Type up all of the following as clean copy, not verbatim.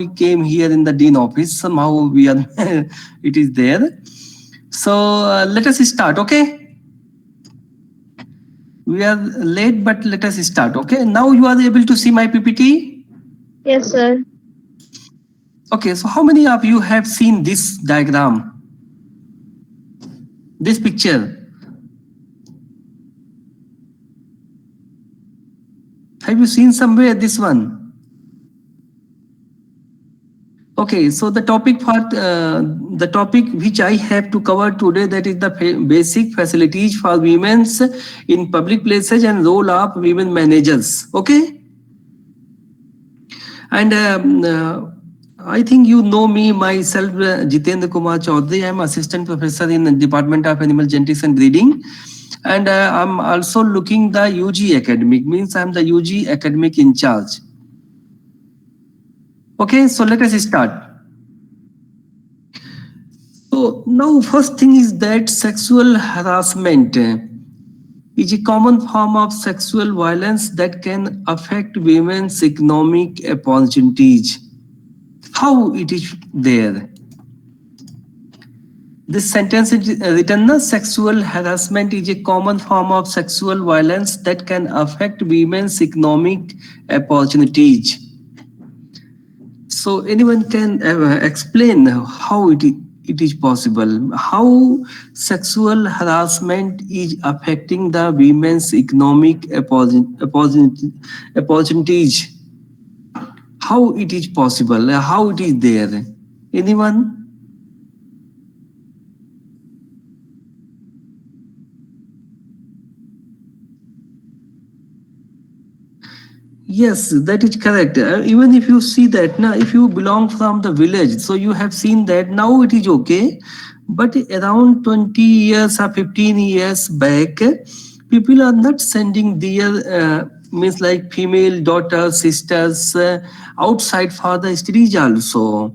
we came here in the Dean office. Somehow we are, it is there. So let us start, okay? We are late, but let us start, okay? Now you are able to see my PPT? Yes, sir. Okay, so how many of you have seen this diagram, this picture? Have you seen somewhere this one? Okay, so the topic which I have to cover today, that is the basic facilities for women's in public places and role of women managers. Okay, and I think you know me myself, Jitendra Kumar Chaudhary. I am assistant professor in the Department of Animal Genetics and Breeding, and I'm also looking the UG academic. Means I'm the UG academic in charge. Okay, so let us start. So now first thing is that sexual harassment is a common form of sexual violence that can affect women's economic opportunities. How it is there? This sentence is written, sexual harassment is a common form of sexual violence that can affect women's economic opportunities. So anyone can explain how it is possible, how sexual harassment is affecting the women's economic opportunities. How it is possible, how it is there? Anyone? Yes, that is correct. Even if you see that now, if you belong from the village, so you have seen that now it is okay. But around 20 years or 15 years back, people are not sending their means like female daughters, sisters outside for the studies also.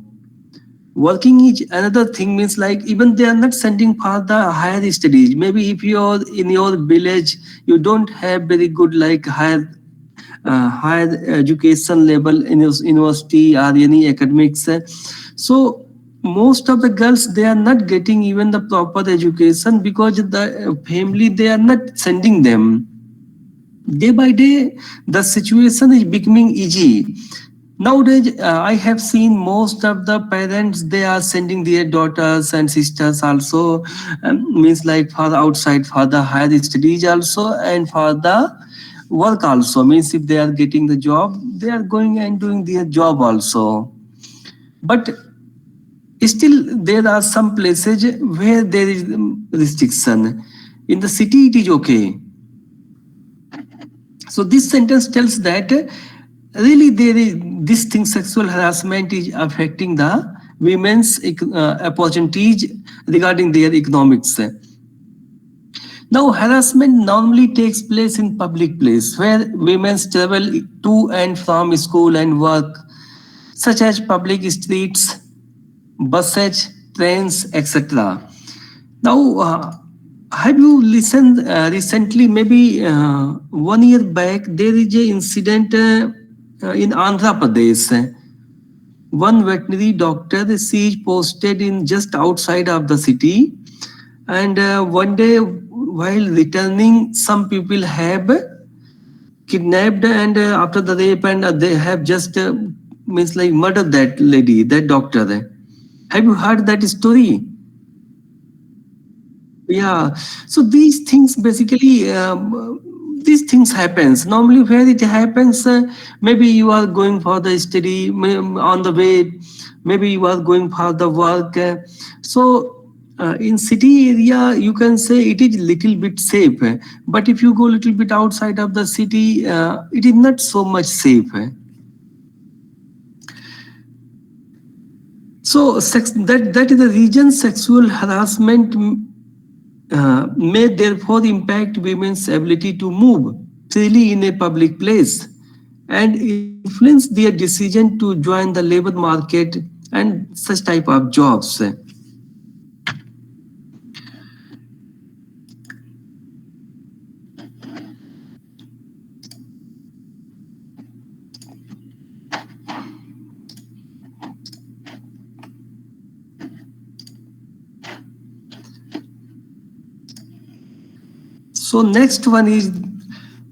Working is another thing, means like even they are not sending for the higher studies. Maybe if you're in your village, you don't have very good like higher education level in university or any academics. So most of the girls, they are not getting even the proper education because the family, they are not sending them. Day by day, the situation is becoming easy. Nowadays, I have seen most of the parents, they are sending their daughters and sisters also, means like for the outside for the higher studies also, and for the work also. Means if they are getting the job, they are going and doing their job also. But still, there are some places where there is restriction. In the city, it is okay. So this sentence tells that really there is this thing, sexual harassment is affecting the women's opportunities regarding their economics. Now harassment normally takes place in public place where women travel to and from school and work, such as public streets, buses, trains, etc. Now, have you listened recently? Maybe 1 year back, there is a incident in Andhra Pradesh. One veterinary doctor, she is posted in just outside of the city, and one day while returning, some people have kidnapped, and after the rape, and they have just means like murdered that lady, that doctor. Have you heard that story? Yeah, so these things basically, these things happens normally where it happens. Maybe you are going for the study, on the way, maybe you are going for the work. So in city area, you can say it is little bit safe. But if you go little bit outside of the city, it is not so much safe. So that is the reason sexual harassment may therefore impact women's ability to move freely in a public place and influence their decision to join the labor market and such type of jobs. So next one is,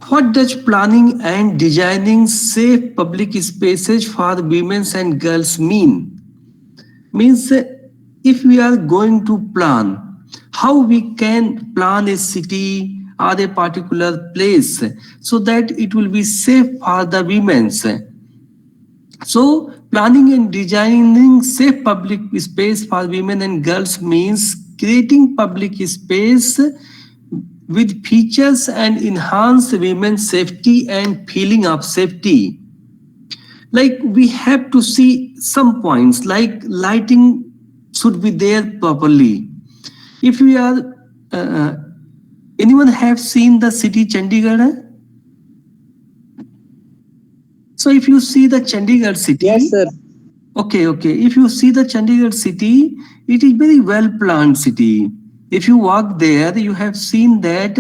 what does planning and designing safe public spaces for women and girls mean? Means if we are going to plan, how we can plan a city or a particular place so that it will be safe for the women. So planning and designing safe public space for women and girls means creating public space with features and enhance women's safety and feeling of safety. Like we have to see some points, like lighting should be there properly. If we are, anyone have seen the city Chandigarh? So if you see the Chandigarh city, Yes, sir. okay. If you see the Chandigarh city, it is very well planned city. If you walk there, you have seen that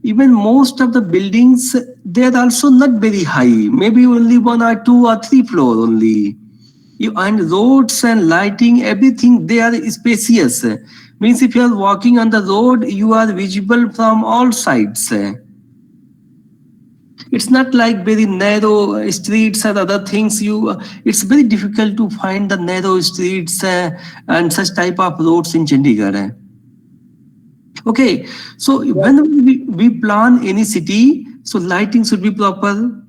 even most of the buildings, they are also not very high. Maybe only 1 or 2 or 3 floor only. And roads and lighting, everything they are spacious. Means if you are walking on the road, you are visible from all sides. It's not like very narrow streets and other things. It's very difficult to find the narrow streets and such type of roads in Chandigarh. Okay, so when we plan any city, so lighting should be proper.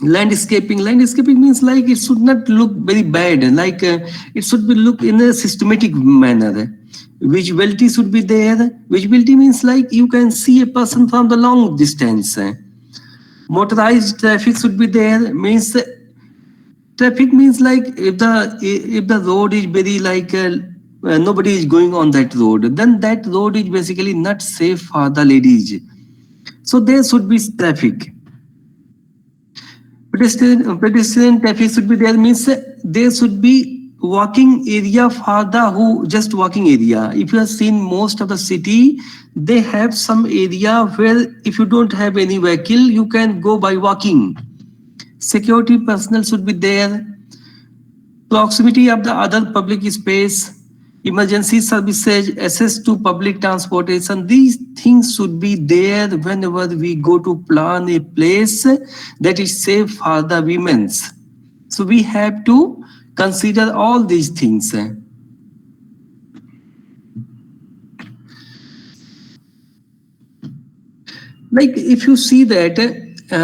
Landscaping means like it should not look very bad, like it should be look in a systematic manner. Visibility should be there. Visibility means like you can see a person from the long distance. Motorized traffic should be there. Means traffic means like if the road is very like nobody is going on that road, then that road is basically not safe for the ladies. So there should be traffic. Pedestrian traffic should be there, means there should be walking area for the who just walking area. If you have seen most of the city, they have some area where if you don't have any vehicle, you can go by walking. Security personnel should be there. Proximity of the other public space, emergency services, access to public transportation, these things should be there whenever we go to plan a place that is safe for the women. So we have to consider all these things. Like if you see that,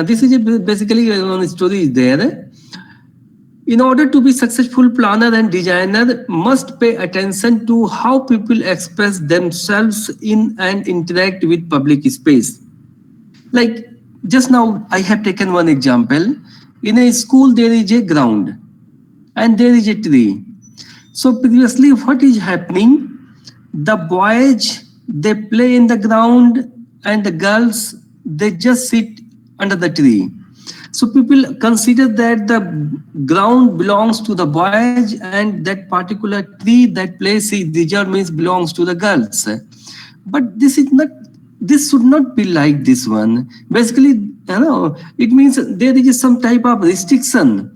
this is basically one story is there. In order to be successful, planner and designer must pay attention to how people express themselves in and interact with public space. Like just now, I have taken one example. In a school, there is a ground and there is a tree. So previously, what is happening? The boys, they play in the ground and the girls, they just sit under the tree. So people consider that the ground belongs to the boys and that particular tree, that place is reserved means belongs to the girls. But this is not, this should not be like this one. Basically, it means there is some type of restriction.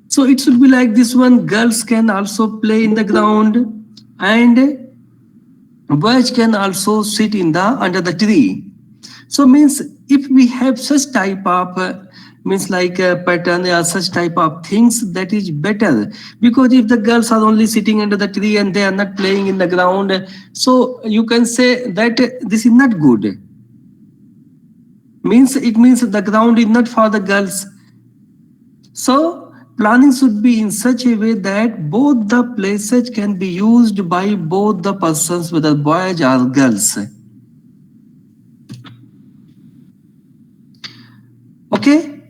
So it should be like this one, girls can also play in the ground and boys can also sit in the under the tree. So means if we have such type of means like a pattern or such type of things, that is better, because if the girls are only sitting under the tree and they are not playing in the ground, so you can say that this is not good. Means it means the ground is not for the girls. So planning should be in such a way that both the places can be used by both the persons, whether boys or girls. Okay.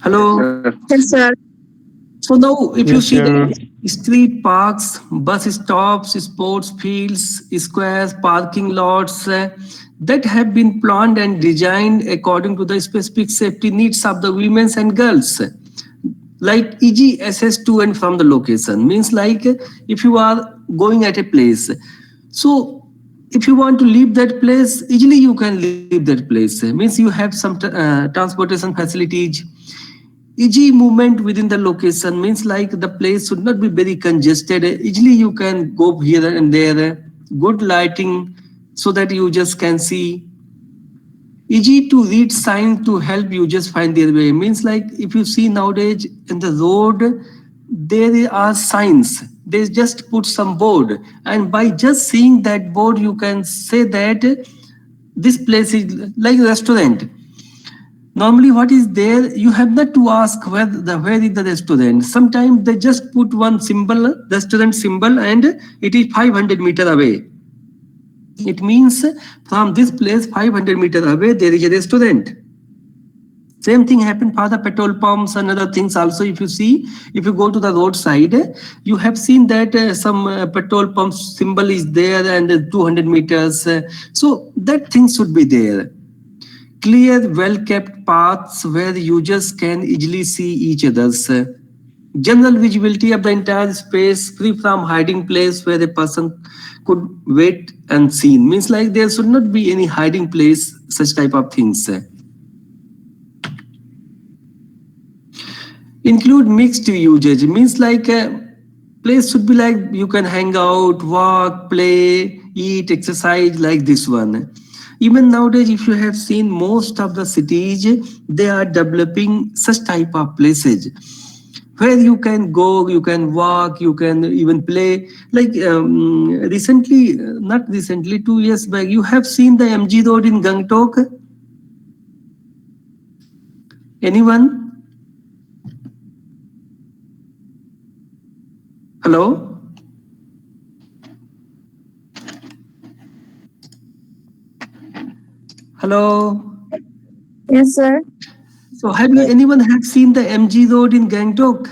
Hello. Yes, sir. So now, if you Yes, see sir. the street parks, bus stops, sports fields, squares, parking lots that have been planned and designed according to the specific safety needs of the women and girls, like easy access to and from the location. Means like if you are going at a place, so if you want to leave that place, easily you can leave that place. Means you have some transportation facilities. Easy movement within the location means like the place should not be very congested. Easily you can go here and there. good lighting so that users can see. Easy to read sign to help users find their way. Means like if you see nowadays in the road, there are signs. They just put some board, and by just seeing that board, you can say that this place is like a restaurant. Normally, what is there? You have not to ask where is the restaurant. Sometimes they just put one symbol, restaurant symbol, and it is 500 meters away. It means from this place 500 meters away there is a restaurant. Same thing happened for the petrol pumps and other things also. If you see, if you go to the roadside, you have seen that some petrol pump symbol is there and 200 meters. So that thing should be there. Clear, well-kept paths where users can easily see each other's. General visibility of the entire space, free from hiding place where a person could wait and seen. Means like there should not be any hiding place, such type of things. Include mixed usage. Means like place should be like you can hang out, walk, play, eat, exercise, like this one. Even nowadays, if you have seen most of the cities, they are developing such type of places where you can go, you can walk, you can even play. Like recently, not recently, 2 years back, you have seen the MG Road in Gangtok? Anyone? Hello? Hello? Yes, sir. So have you anyone have seen the MG Road in Gangtok?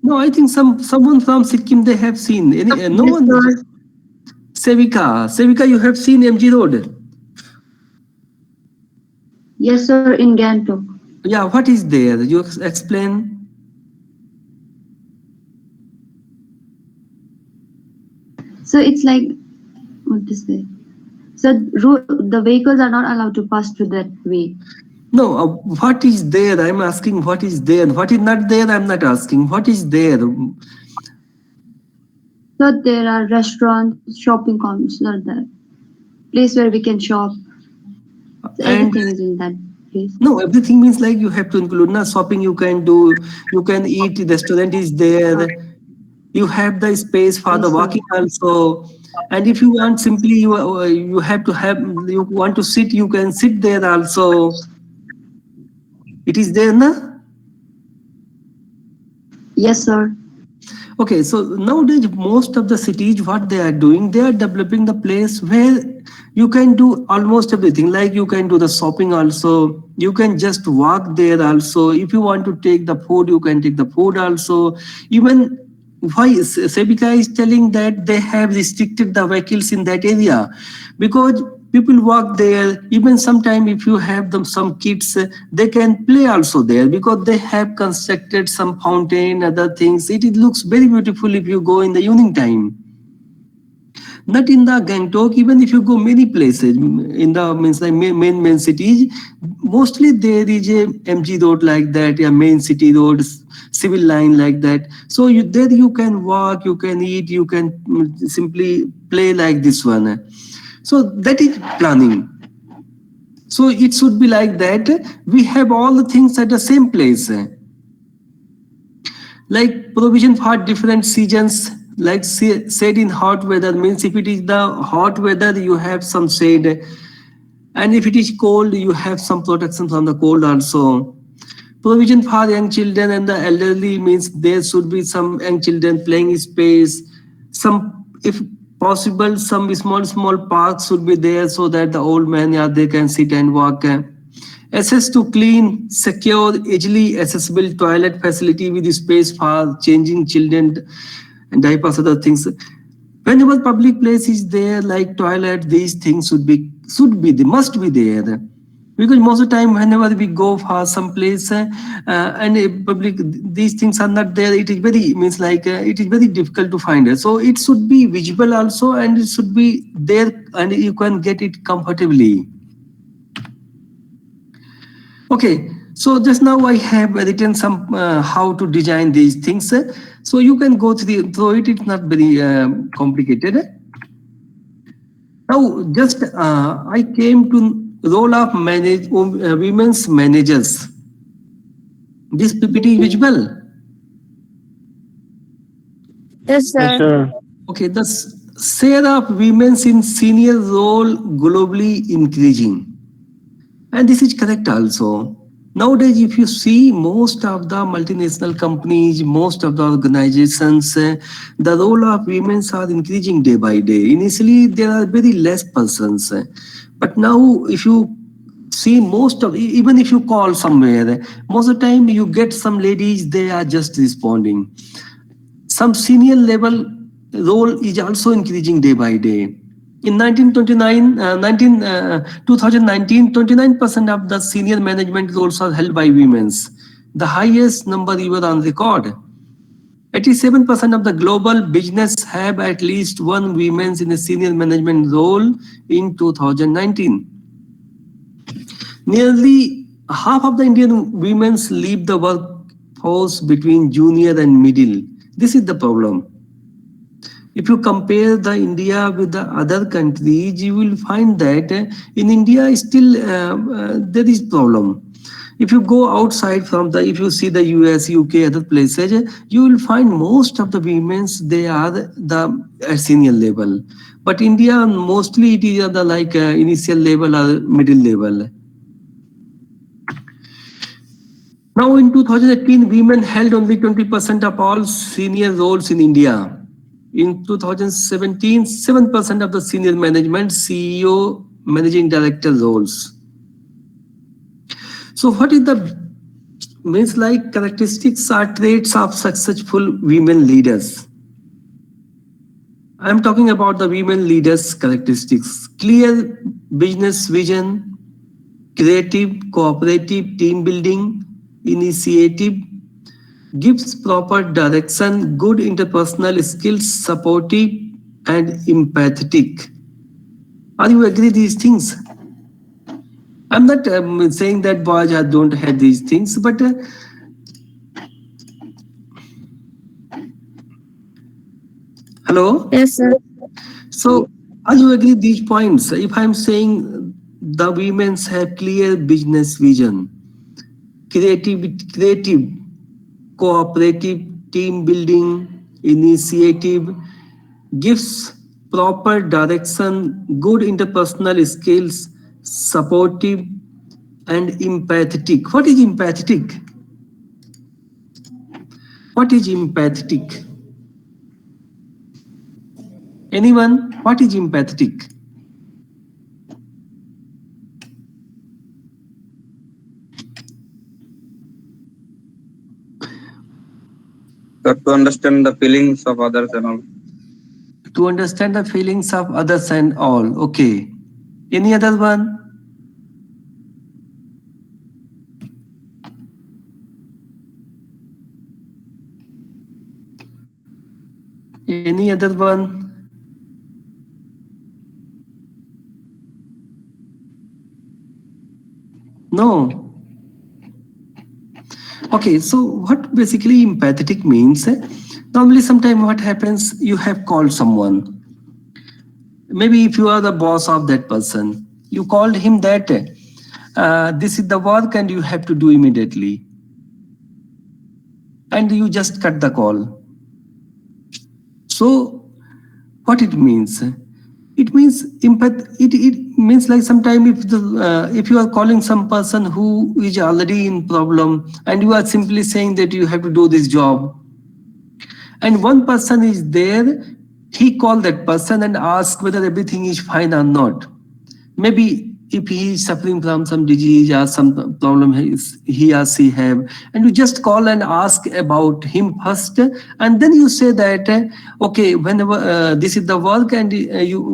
No, I think someone from Sikkim they have seen. Any no Yes, one. sir. Sevika, you have seen MG Road. Yes, sir, in Gantok. Yeah, what is there? You explain. So it's like, what to say? So the vehicles are not allowed to pass through that way. No, what is there? I'm asking what is there. What is not there? I'm not asking. What is there? So there are restaurants, shopping complex, not that place where we can shop. So And everything is in that place. no, everything means like you have to include. Now, shopping you can do. You can eat. Restaurant is there. You have the space for the Yes, sir. walking also. And if you want simply you have to have you want to sit, you can sit there also. It is there, na? Yes, sir. Okay, so nowadays most of the cities, what they are doing, they are developing the place where you can do almost everything. Like you can do the shopping also. You can just walk there also. If you want to take the food, you can take the food also. Even why Sebika is telling that they have restricted the vehicles in that area because people walk there. Even sometime if you have them some kids, they can play also there because they have constructed some fountain, other things. It looks very beautiful if you go in the evening time. Not in the Gangtok, even if you go many places in the means like main cities, mostly there is a MG road like that, a main city road, civil line like that. So there you can walk, you can eat, you can simply play like this one. So that is planning. So it should be like that. We have all the things at the same place. Like provision for different seasons, like shade in hot weather means if it is the hot weather, you have some shade. And if it is cold, you have some protection from the cold also. Provision for young children and the elderly means there should be some young children playing space. Some, if possible, some small parks should be there so that the old man, yeah, they can sit and walk. Access to clean, secure, easily accessible toilet facility with space for changing children and diapers, other things. Whenever public place is there, like toilet, these things they must be there. Because most of the time, whenever we go for some place and a public, these things are not there. It is very means like it is very difficult to find it. So it should be visible also, and it should be there, and you can get it comfortably. Okay, So just now I have written some how to design these things. So you can go through it. It's not very complicated. Now just I came to role of women's managers. This PPT is visible. Yes, Yes, sir. sir. Okay, the share of women in senior role globally increasing. And this is correct also. Nowadays, if you see most of the multinational companies, most of the organizations, the role of women are increasing day by day. Initially, there are very less persons. But now, if you see most of, even if you call somewhere, most of the time you get some ladies, they are just responding. Some senior level role is also increasing day by day. In 2019, 29% of the senior management roles are held by women, the highest number ever on record. 87% of the global business have at least one woman in a senior management role in 2019. Nearly half of the Indian women leave the workforce between junior and middle. This is the problem. If you compare the India with the other countries, you will find that in India still there is problem. If you go outside from if you see the US, UK, other places, you will find most of the women's they are at senior level. But India mostly it is at the initial level or middle level. Now in 2018, women held only 20% of all senior roles in India. In 2017, 7% of the senior management, CEO, managing director roles. So what is the means like characteristics or traits of successful women leaders? I'm talking about the women leaders characteristics. Clear business vision, creative, cooperative, team building, initiative, gives proper direction, good interpersonal skills, supportive and empathetic. Are you agree these things? I'm not saying that boys don't have these things, but hello? Yes, sir. So are you agree these points? If I'm saying the women have clear business vision, creative, cooperative, team building, initiative, gives proper direction, good interpersonal skills, supportive, and empathetic. What is empathetic? What is empathetic? Anyone? What is empathetic? To understand the feelings of others and all. To understand the feelings of others and all. Okay. Any other one? Any other one? No. Okay, so what basically empathetic means? Normally, sometimes what happens, you have called someone. Maybe if you are the boss of that person, you called him that this is the work and you have to do immediately. And you just cut the call. So what it means? It means it means like sometimes if you are calling some person who is already in problem and you are simply saying that you have to do this job, and one person is there, he called that person and asked whether everything is fine or not. Maybe if he is suffering from some disease or some problem he or she have, and you just call and ask about him first, and then you say that okay, whenever this is the work and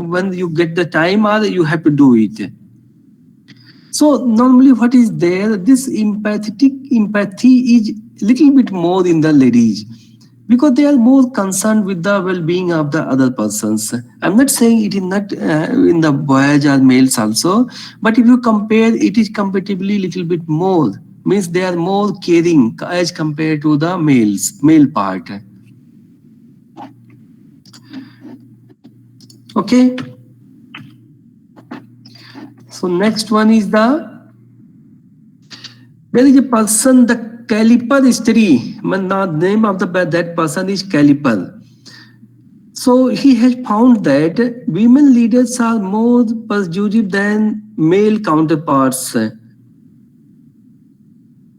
when you get the time or you have to do it. So normally what is there, this empathy is little bit more in the ladies, because they are more concerned with the well-being of the other persons. I'm not saying it is not in the boys or males also, but if you compare, it is comparatively little bit more. means they are more caring as compared to the male part. Okay. So next one is there is a person, the Caliper study. The name of that person is Caliper. So he has found that women leaders are more persuasive than male counterparts.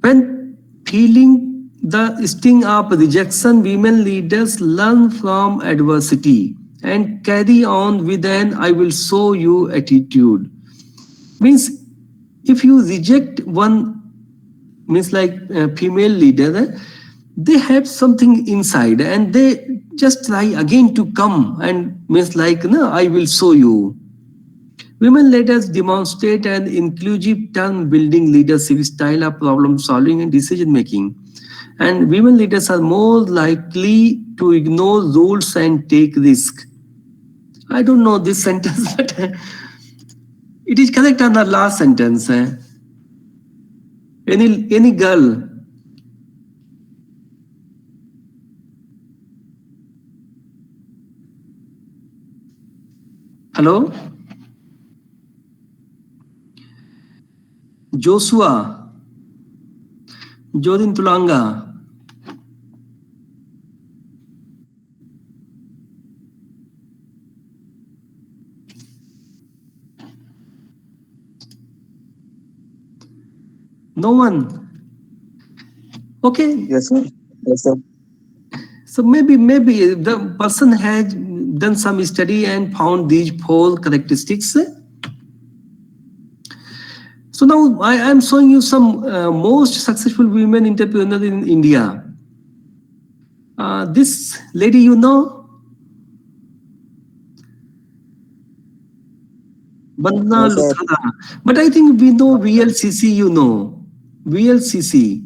When feeling the sting of rejection, women leaders learn from adversity and carry on with an "I will show you" attitude. Means if you reject one, means like a female leader, they have something inside and they just try again to come and means like, no, I will show you. Women leaders demonstrate an inclusive term building leadership style of problem solving and decision making. And women leaders are more likely to ignore rules and take risk. I don't know this sentence, but it is correct on the last sentence. Any girl. Hello? Joshua. Jodin Tulanga. No one. Okay. Yes, sir. Yes, sir. So maybe the person has done some study and found these 4 characteristics. So now I am showing you some most successful women entrepreneurs in India. This lady, you know, Vandana Yes, sir. Luthara. But I think we know VLCC, you know. VLCC.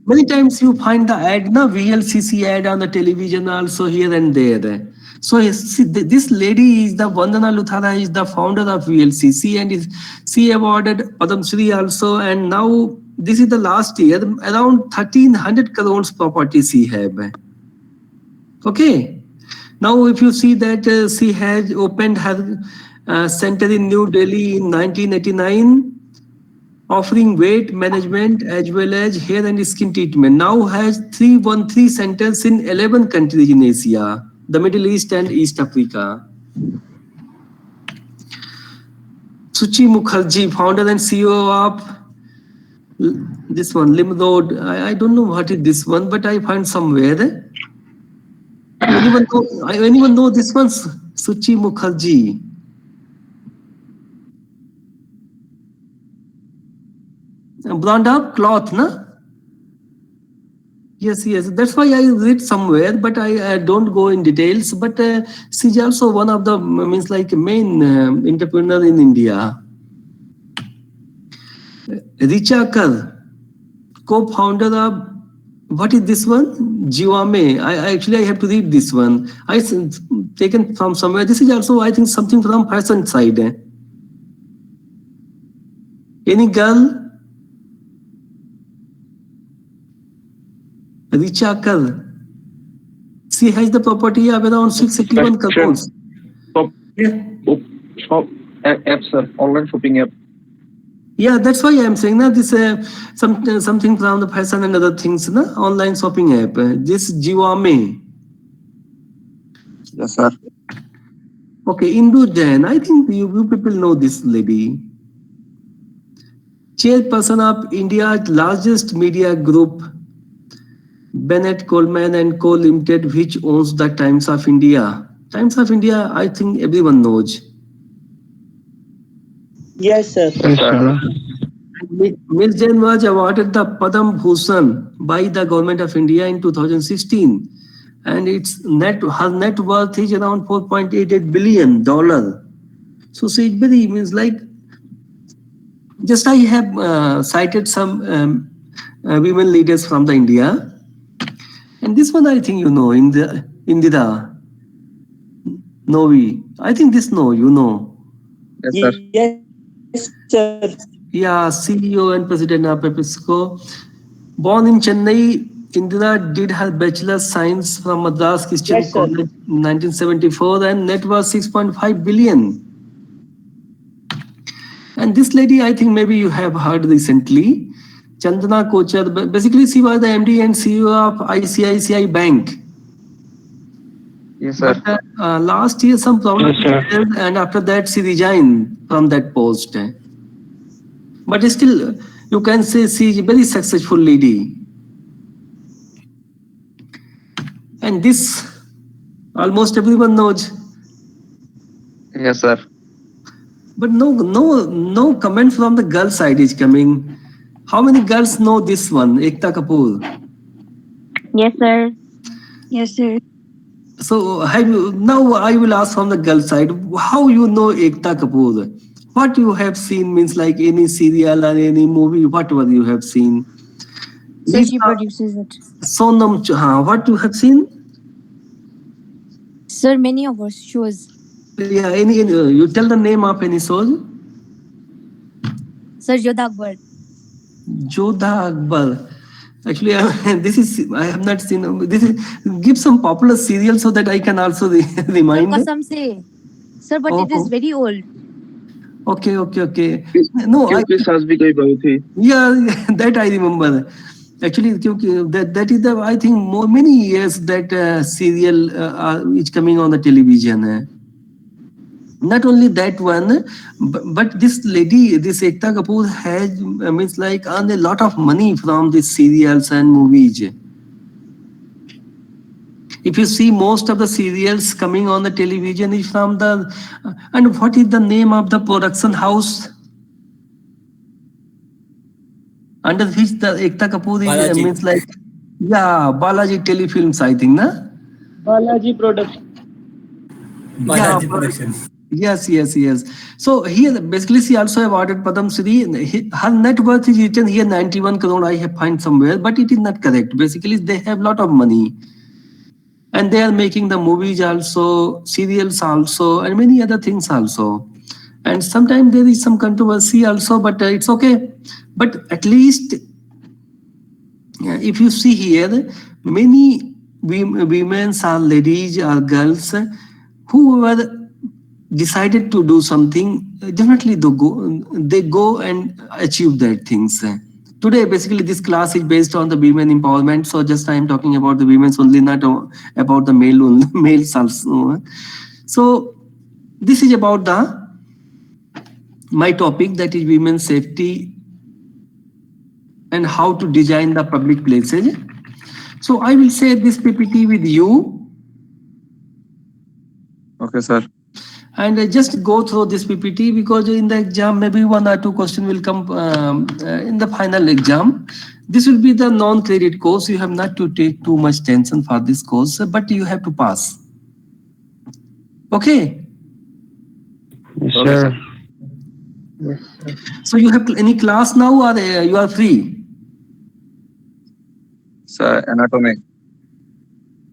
Many times you find the ad, na VLCC ad on the television also here and there. So see, this lady is the Vandana Luthara, is the founder of VLCC and she awarded Padam Shri also. And now this is the last year, around 1300 crores property she have. Okay. Now if you see that she has opened her center in New Delhi in 1989. Offering weight management as well as hair and skin treatment. Now has 313 centers in 11 countries in Asia, the Middle East and East Africa. Suchi Mukherjee, founder and CEO of this one, Limroad. I don't know what is this one, but I find somewhere. Anyone know this one? Suchi Mukherjee. Brand of cloth, na? Yes. That's why I read somewhere, but I don't go in details. But she's also one of the means like main entrepreneur in India. Richa Kar, co-founder of what is this one? Jiwame. I have to read this one. I taken from somewhere. This is also I think something from fashion side. Any girl? Richa Kar. She has the property of around 681 crores. Shop app, sir. Online shopping app. Yeah, that's why I'm saying that this something from the fashion and other things, na? Online shopping app. This Jiwame. Yes, sir. Okay, Indu Jain. I think you people know this lady. Chairperson of India's largest media group, Bennett Coleman and Co. Limited, which owns the Times of India. Times of India, I think everyone knows. Yes, sir. Yes, sir. Ms. Jain was awarded the Padam Bhushan by the Government of India in 2016. And her net worth is around $4.88 billion. So it's very means like, just I have cited some women leaders from the India. And this one I think you know, Indira Novi. I think this you know. Yes, sir. Yes, sir. Yeah, CEO and President of PepsiCo. Born in Chennai, Indira did her bachelor's science from Madras Christian Yes, sir. College in 1974 and net worth 6.5 billion. And this lady, I think maybe you have heard recently, Chandana Kochar. Basically, she was the MD and CEO of ICICI Bank. Yes, sir. But last year, some problem, Yes, sir. and after that, she resigned from that post. But still, you can say she is a very successful lady. And this, almost everyone knows. Yes, sir. But no comment from the girl side is coming. How many girls know this one, Ekta Kapoor? Yes, sir. Yes, sir. So have you, now I will ask from the girl side, how you know Ekta Kapoor? What you have seen means like any serial or any movie, whatever you have seen. So she Lisa produces it. Sonam, what you have seen? Sir, many of our shows. Yeah, any you tell the name of any shows? Sir Jodha Akbar. Jodha Akbar. Actually, I have not seen. This is give some popular serial so that I can also Sir, remind. Kasam se. Sir, but it is very old. Okay. No, क्योंकि सास भी कोई बहू थी. yeah, that I remember. Actually, that is the I think many years that serial is coming on the television. Not only that one, but this lady, this Ekta Kapoor has means like earned a lot of money from these serials and movies. If you see most of the serials coming on the television is from the and what is the name of the production house under which the Ekta Kapoor is Balaji. means like Balaji Telefilms, I think, na? Balaji Production. Balaji Production. Yes. So here basically she also awarded Padam Shri. Her net worth is written here 91 crore. I have find somewhere, but it is not correct. Basically, they have lot of money, and they are making the movies also, serials also, and many other things also. And sometimes there is some controversy also, but it's okay. But at least if you see here, many women or ladies or girls who were decided to do something, definitely they go and achieve that things. Today, basically, this class is based on the women empowerment. So just I am talking about the women's only, not about the males also. So this is about my topic, that is women's safety and how to design the public places. So I will share this PPT with you. Okay, sir. And just go through this PPT because in the exam, maybe 1 or 2 questions will come in the final exam. This will be the non-credit course. You have not to take too much tension for this course, but you have to pass. Okay. Yes, Okay, sir. So you have any class now or you are free? Sir, anatomy.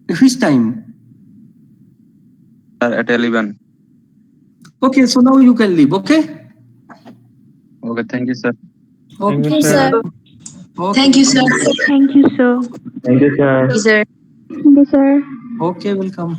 Which time? Sir, at 11. Okay, so now you can leave, okay? Okay, thank you, sir. Okay. Thank you, sir. Okay. Thank you, sir. Thank you, sir. Thank you, sir. Sir. Okay, welcome.